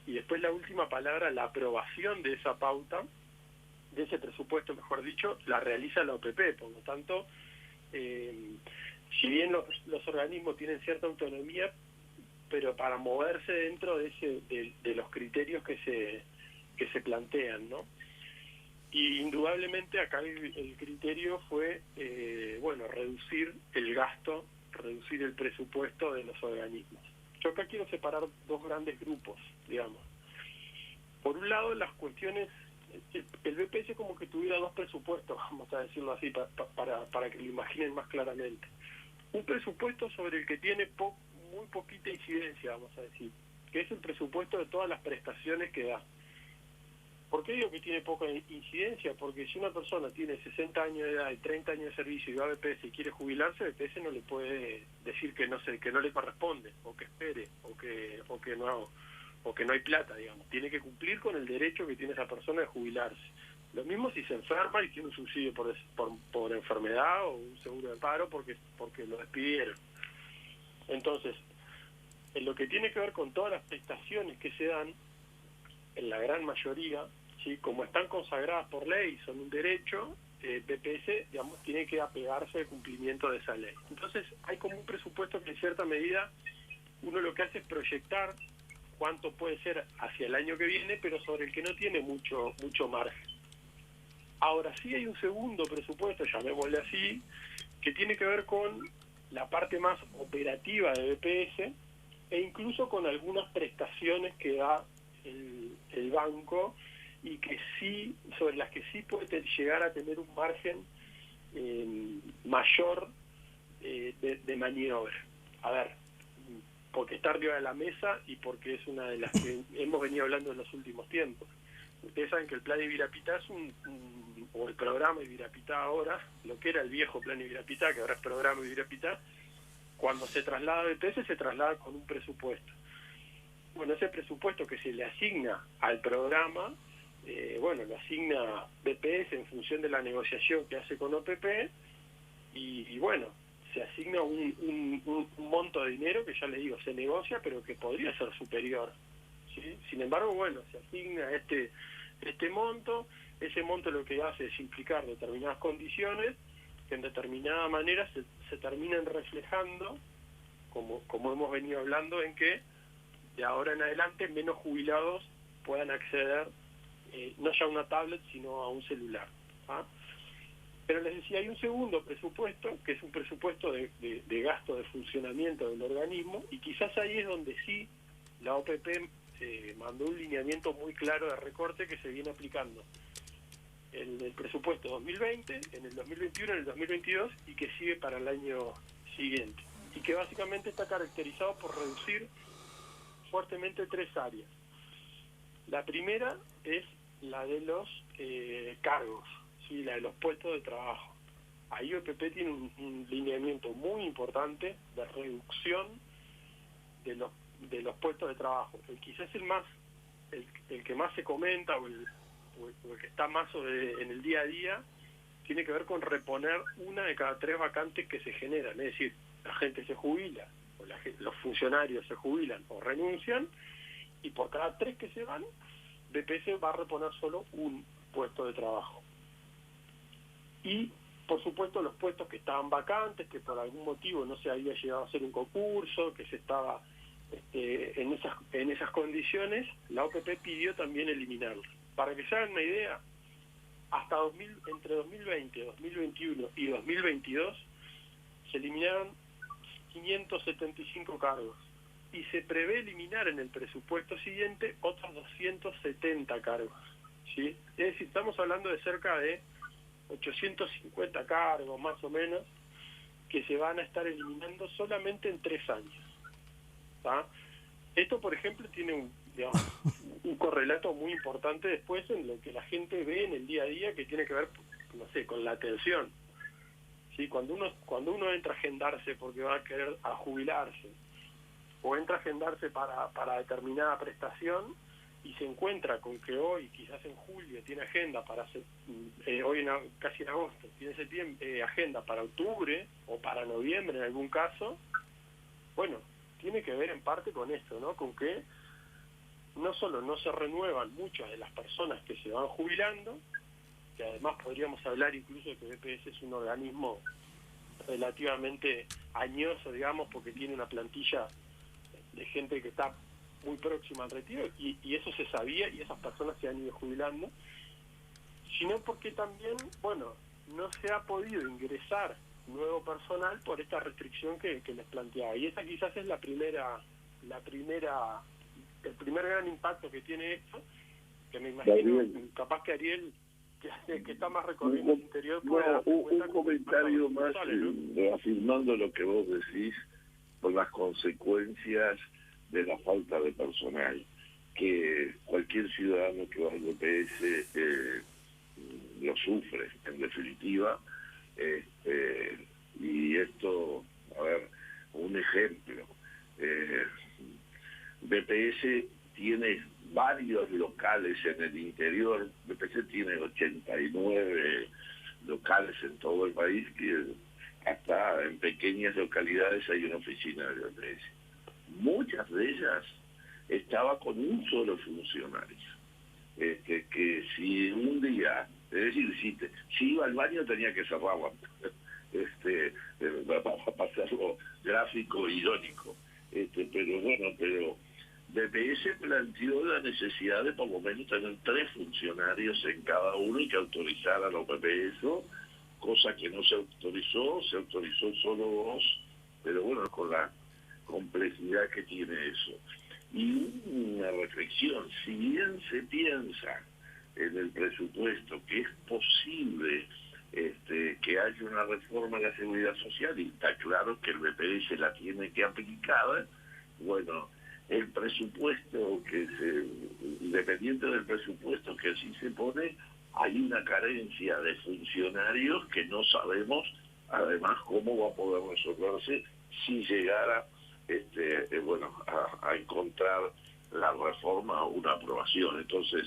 [SPEAKER 8] y después la última palabra, la aprobación de esa pauta, de ese presupuesto, mejor dicho, la realiza la OPP. Por lo tanto, si bien los organismos tienen cierta autonomía, pero para moverse dentro de los criterios que se plantean, ¿no? Y indudablemente acá el criterio fue, reducir el gasto, reducir el presupuesto de los organismos. Yo acá quiero separar dos grandes grupos, digamos. Por un lado, las cuestiones, el BPS como que tuviera dos presupuestos, vamos a decirlo así, para que lo imaginen más claramente. Un presupuesto sobre el que tiene muy poquita incidencia, vamos a decir, que es el presupuesto de todas las prestaciones que da. ¿Por qué digo que tiene poca incidencia? Porque si una persona tiene 60 años de edad y 30 años de servicio y va a BPS y quiere jubilarse, BPS no le puede decir que no le corresponde, o que espere, o que no hay plata, digamos. Tiene que cumplir con el derecho que tiene esa persona de jubilarse. Lo mismo si se enferma y tiene un subsidio por enfermedad o un seguro de paro porque lo despidieron. Entonces, en lo que tiene que ver con todas las prestaciones que se dan, en la gran mayoría, ¿sí?, como están consagradas por ley, son un derecho, BPS, digamos, tiene que apegarse al cumplimiento de esa ley. Entonces, hay como un presupuesto que en cierta medida uno lo que hace es proyectar cuánto puede ser hacia el año que viene, pero sobre el que no tiene mucho margen. Ahora sí hay un segundo presupuesto, llamémosle así, que tiene que ver con la parte más operativa de BPS e incluso con algunas prestaciones que da el banco y que sí, sobre las que sí puede llegar a tener un margen mayor de maniobra. A ver, porque está arriba de la mesa y porque es una de las que hemos venido hablando en los últimos tiempos. Ustedes saben que el plan Ibirapitá es o el programa Ibirapitá ahora, lo que era el viejo plan Ibirapitá, que ahora es programa Ibirapitá, cuando se traslada a BPS se traslada con un presupuesto. Bueno, ese presupuesto que se le asigna al programa, lo asigna BPS en función de la negociación que hace con OPP y se asigna un monto de dinero que ya les digo, se negocia, pero que podría ser superior, ¿sí? Sin embargo, se asigna este monto, ese monto lo que hace es implicar determinadas condiciones que en determinada manera se terminan reflejando, como hemos venido hablando, en que de ahora en adelante menos jubilados puedan acceder no ya a una tablet sino a un celular, ¿ah? Pero les decía, hay un segundo presupuesto que es un presupuesto de gasto de funcionamiento del organismo, y quizás ahí es donde sí la OPP mandó un lineamiento muy claro de recorte que se viene aplicando en el presupuesto 2020, en el 2021, en el 2022 y que sigue para el año siguiente. Y que básicamente está caracterizado por reducir fuertemente 3 áreas. La primera es la de los cargos, ¿sí? La de los puestos de trabajo. Ahí OPP tiene un lineamiento muy importante de reducción de los puestos de trabajo. Quizás el que más se comenta o el que está más en el día a día tiene que ver con reponer 1 de cada 3 vacantes que se generan. Es decir, la gente se jubila, o los funcionarios se jubilan o renuncian, y por cada 3 que se van, BPS va a reponer solo 1 puesto de trabajo. Y, por supuesto, los puestos que estaban vacantes, que por algún motivo no se había llegado a hacer un concurso, que se estaba en esas condiciones, la OPP pidió también eliminarlos. Para que se hagan una idea, hasta entre 2020, 2021 y 2022 se eliminaron 575 cargos y se prevé eliminar en el presupuesto siguiente otros 270 cargos, ¿sí? Es decir, estamos hablando de cerca de 850 cargos más o menos que se van a estar eliminando solamente en 3 años, ¿tá? Esto, por ejemplo, tiene un correlato muy importante después en lo que la gente ve en el día a día, que tiene que ver, no sé, con la atención. ¿Sí? Cuando uno entra a agendarse porque va a querer jubilarse, o entra a agendarse para determinada prestación, y se encuentra con que hoy, quizás en julio, tiene agenda para hoy casi en agosto, tiene agenda para octubre o para noviembre en algún caso, bueno, tiene que ver en parte con esto, ¿no? Con que no solo no se renuevan muchas de las personas que se van jubilando, que además podríamos hablar incluso de que BPS es un organismo relativamente añoso, digamos, porque tiene una plantilla de gente que está muy próxima al retiro, y eso se sabía, y esas personas se han ido jubilando, sino porque también, bueno, no se ha podido ingresar nuevo personal por esta restricción que les planteaba. Y esa quizás es el primer gran impacto que tiene esto, que me imagino, capaz que Ariel, que está más recorriendo el interior,
[SPEAKER 2] un comentario más, ¿no? Afirmando lo que vos decís, por las consecuencias de la falta de personal, que cualquier ciudadano que va al BPS lo sufre, en definitiva. Y esto, a ver, un ejemplo, BPS tiene varios locales en el interior. BPS tiene 89 locales en todo el país, que hasta en pequeñas localidades hay una oficina de BPS. Muchas de ellas estaba con un solo funcionario, que si un día, es decir, si iba al baño tenía que cerrarlo, para hacerlo gráfico, irónico, pero BPS planteó la necesidad de por lo menos tener 3 funcionarios en cada uno y que autorizara la OPP eso, cosa que no se autorizó solo 2, pero bueno, con la complejidad que tiene eso. Y una reflexión, si bien se piensa en el presupuesto que es posible que haya una reforma de la seguridad social, y está claro que el BPS la tiene que aplicar, bueno, el presupuesto independiente del presupuesto que así se pone, hay una carencia de funcionarios que no sabemos además cómo va a poder resolverse si llegara a encontrar la reforma o una aprobación. Entonces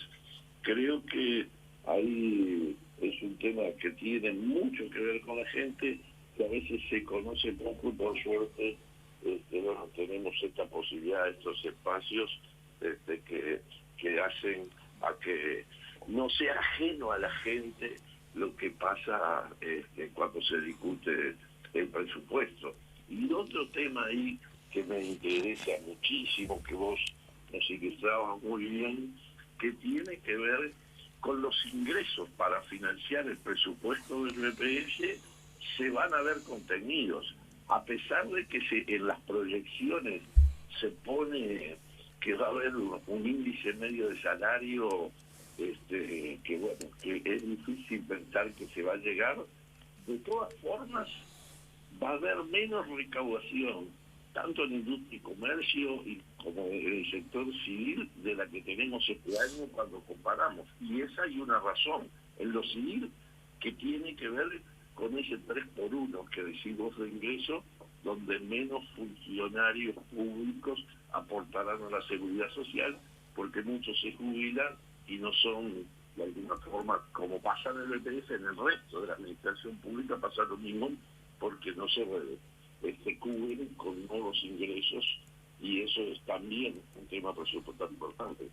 [SPEAKER 2] creo que ahí es un tema que tiene mucho que ver con la gente, que a veces se conoce poco, y por suerte tenemos esta posibilidad, estos espacios que hacen a que no sea ajeno a la gente lo que pasa cuando se discute el presupuesto. Y otro tema ahí que me interesa muchísimo, que vos nos ilustrabas muy bien, que tiene que ver con los ingresos para financiar el presupuesto del BPS, se van a ver contenidos, a pesar de que en las proyecciones se pone que va a haber un índice medio de salario que bueno, que es difícil pensar que se va a llegar. De todas formas, va a haber menos recaudación, tanto en industria y comercio como en el sector civil, de la que tenemos este año cuando comparamos. Y esa hay una razón, en lo civil, que tiene que ver con ese 3x1 que decís vos de ingreso, donde menos funcionarios públicos aportarán a la seguridad social, porque muchos se jubilan y no son, de alguna forma, como pasa en el BPS, en el resto de la administración pública pasa lo mismo, porque no se cubren con nuevos ingresos, y eso es también un tema presupuestario importante.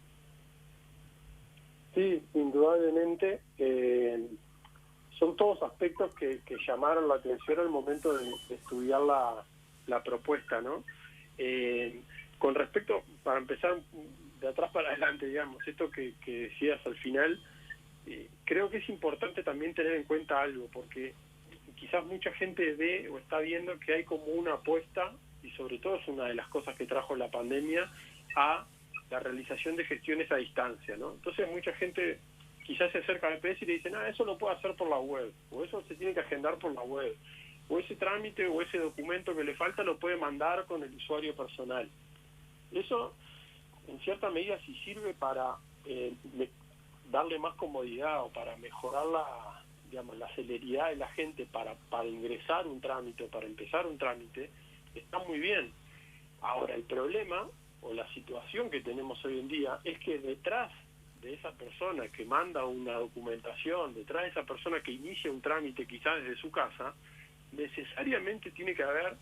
[SPEAKER 8] Sí, indudablemente. Son todos aspectos que llamaron la atención al momento de estudiar la propuesta, ¿no? Con respecto, para empezar de atrás para adelante, digamos, esto que decías al final, creo que es importante también tener en cuenta algo, porque quizás mucha gente ve o está viendo que hay como una apuesta, y sobre todo es una de las cosas que trajo la pandemia, a la realización de gestiones a distancia, ¿no? Entonces mucha gente quizás se acerca al EPS y le dicen, eso lo puedo hacer por la web, o eso se tiene que agendar por la web, o ese trámite o ese documento que le falta lo puede mandar con el usuario personal. Eso, en cierta medida, sí sirve para darle más comodidad o para mejorar la celeridad de la gente para ingresar un trámite o para empezar un trámite, está muy bien. Ahora, el problema o la situación que tenemos hoy en día es que detrás de esa persona que manda una documentación, detrás de esa persona que inicia un trámite quizás desde su casa, necesariamente tiene que haber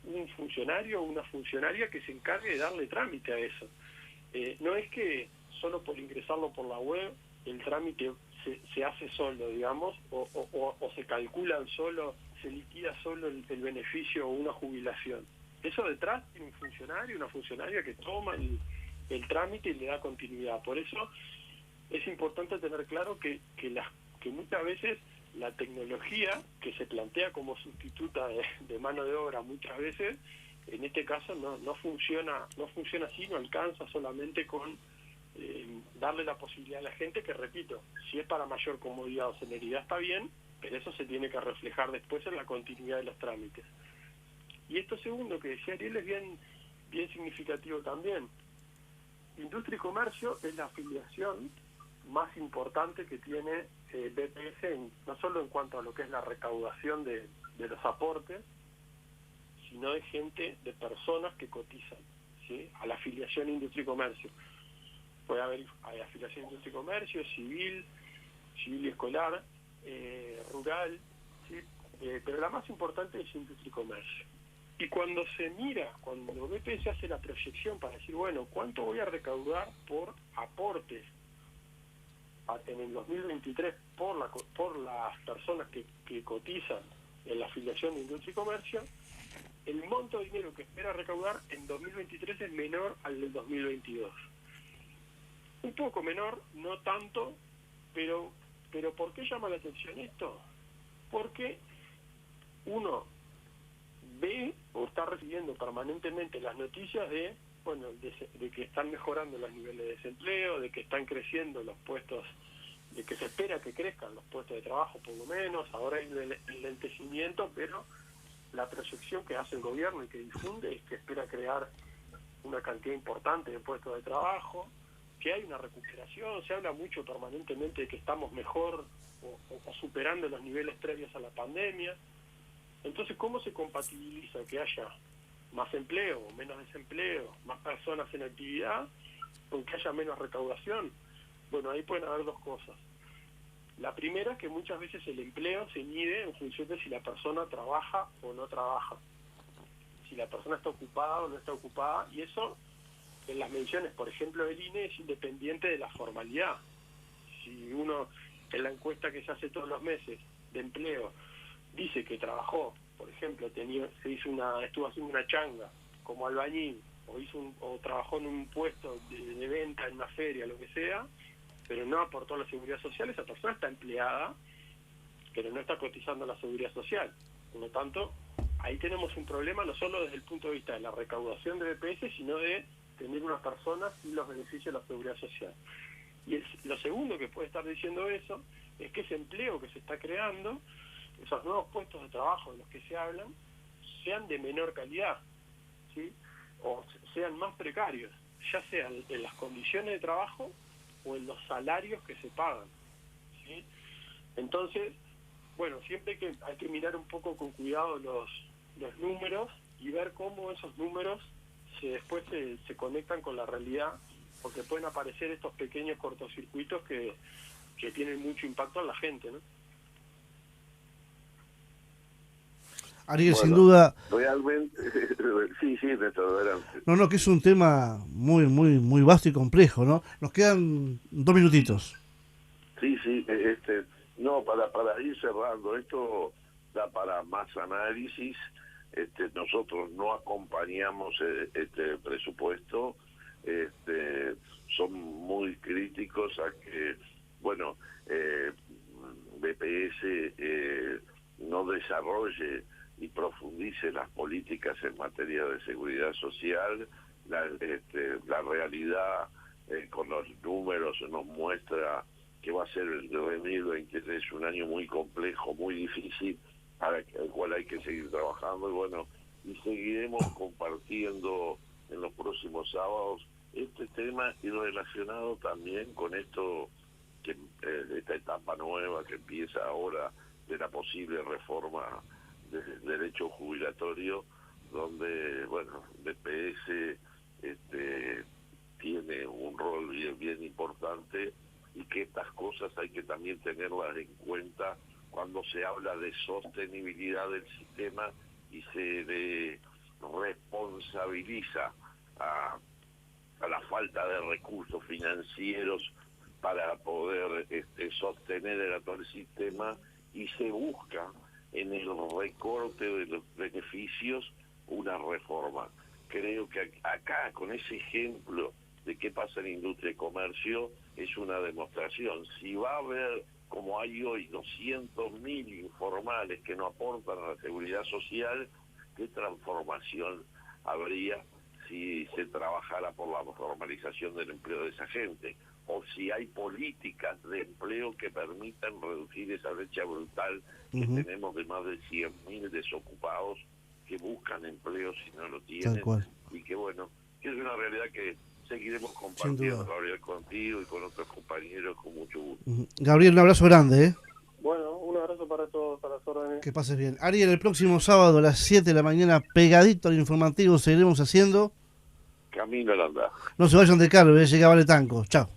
[SPEAKER 8] un funcionario o una funcionaria que se encargue de darle trámite a eso. No es que solo por ingresarlo por la web el trámite se hace solo, digamos, o se calcula solo, se liquida solo el beneficio o una jubilación. Eso detrás tiene un funcionario, una funcionaria que toma el trámite y le da continuidad. Por eso es importante tener claro que muchas veces la tecnología que se plantea como sustituta de mano de obra muchas veces, en este caso no funciona así, no alcanza solamente con darle la posibilidad a la gente, que repito, si es para mayor comodidad o celeridad está bien, pero eso se tiene que reflejar después en la continuidad de los trámites. Y esto segundo que decía Ariel es bien significativo también. Industria y comercio es la afiliación más importante que tiene BPS, no solo en cuanto a lo que es la recaudación de los aportes, sino de gente, de personas que cotizan, ¿sí?, a la afiliación industria y comercio. Puede haber afiliación industria y comercio, civil y escolar, rural, ¿sí? Pero la más importante es industria y comercio. Y cuando BPS hace la proyección para decir, bueno, ¿cuánto voy a recaudar por aportes en el 2023 por las personas que cotizan en la afiliación de industria y comercio? El monto de dinero que espera recaudar en 2023 es menor al del 2022. Un poco menor, no tanto, pero ¿por qué llama la atención esto? Porque uno ve o está recibiendo permanentemente las noticias de que están mejorando los niveles de desempleo, de que están creciendo los puestos, de que se espera que crezcan los puestos de trabajo por lo menos. Ahora hay un enlentecimiento, pero la proyección que hace el gobierno y que difunde es que espera crear una cantidad importante de puestos de trabajo, que hay una recuperación, se habla mucho permanentemente de que estamos mejor o superando los niveles previos a la pandemia. Entonces, ¿cómo se compatibiliza que haya más empleo o menos desempleo, más personas en actividad, con que haya menos recaudación? Bueno, ahí pueden haber dos cosas. La primera es que muchas veces el empleo se mide en función de si la persona trabaja o no trabaja, si la persona está ocupada o no está ocupada, y eso en las mediciones, por ejemplo, del INE, es independiente de la formalidad. Si uno, en la encuesta que se hace todos los meses de empleo, dice que trabajó, por ejemplo, estuvo haciendo una changa como albañil, o trabajó en un puesto de venta en una feria, lo que sea, pero no aportó a la seguridad social, esa persona está empleada, pero no está cotizando a la seguridad social. Por lo tanto, ahí tenemos un problema no solo desde el punto de vista de la recaudación de BPS, sino de tener una persona sin los beneficios de la seguridad social. Y lo segundo que puede estar diciendo eso es que ese empleo que se está creando, esos nuevos puestos de trabajo de los que se hablan, sean de menor calidad, ¿sí? O sean más precarios, ya sean en las condiciones de trabajo o en los salarios que se pagan, ¿sí? Entonces, bueno, siempre hay que mirar un poco con cuidado los números y ver cómo esos números después se conectan con la realidad, porque pueden aparecer estos pequeños cortocircuitos que tienen mucho impacto en la gente, ¿no?
[SPEAKER 1] Ariel,
[SPEAKER 2] Bueno,
[SPEAKER 1] sin duda...
[SPEAKER 2] Realmente, sí, Néstor, adelante.
[SPEAKER 1] No, que es un tema muy, muy, muy vasto y complejo, ¿no? Nos quedan 2 minutitos.
[SPEAKER 2] Sí, no, para ir cerrando, esto da para más análisis. Nosotros no acompañamos este presupuesto, son muy críticos a que, bueno, BPS no desarrolle y profundice las políticas en materia de seguridad social. La realidad con los números nos muestra que va a ser el 2023 un año muy complejo, muy difícil, para el cual hay que seguir trabajando, y bueno, y seguiremos compartiendo en los próximos sábados este tema, y relacionado también con esto, que esta etapa nueva que empieza ahora de la posible reforma del derecho jubilatorio, donde, bueno, BPS tiene un rol bien importante, y que estas cosas hay que también tenerlas en cuenta cuando se habla de sostenibilidad del sistema y se le responsabiliza a la falta de recursos financieros para poder sostener el actual sistema, y se busca en el recorte de los beneficios una reforma. Creo que acá, con ese ejemplo de qué pasa en industria y comercio, es una demostración. Si va a haber, como hay hoy, 200.000 informales que no aportan a la seguridad social, ¿qué transformación habría si se trabajara por la formalización del empleo de esa gente? O si hay políticas de empleo que permitan reducir esa brecha brutal que tenemos de más de 100.000 desocupados que buscan empleo si no lo tienen.
[SPEAKER 1] Tal cual.
[SPEAKER 2] Y que, bueno, que es una realidad que seguiremos compartiendo, Gabriel, contigo y con otros compañeros con mucho gusto.
[SPEAKER 1] Gabriel, un abrazo grande, ¿eh?
[SPEAKER 8] Bueno, un abrazo para todos, para las órdenes.
[SPEAKER 1] Que pases bien. Ariel, el próximo sábado a las 7 de la mañana, pegadito al informativo, seguiremos haciendo
[SPEAKER 2] Camino al andar.
[SPEAKER 1] No se vayan de carro, llega Vale Tanco. Chao.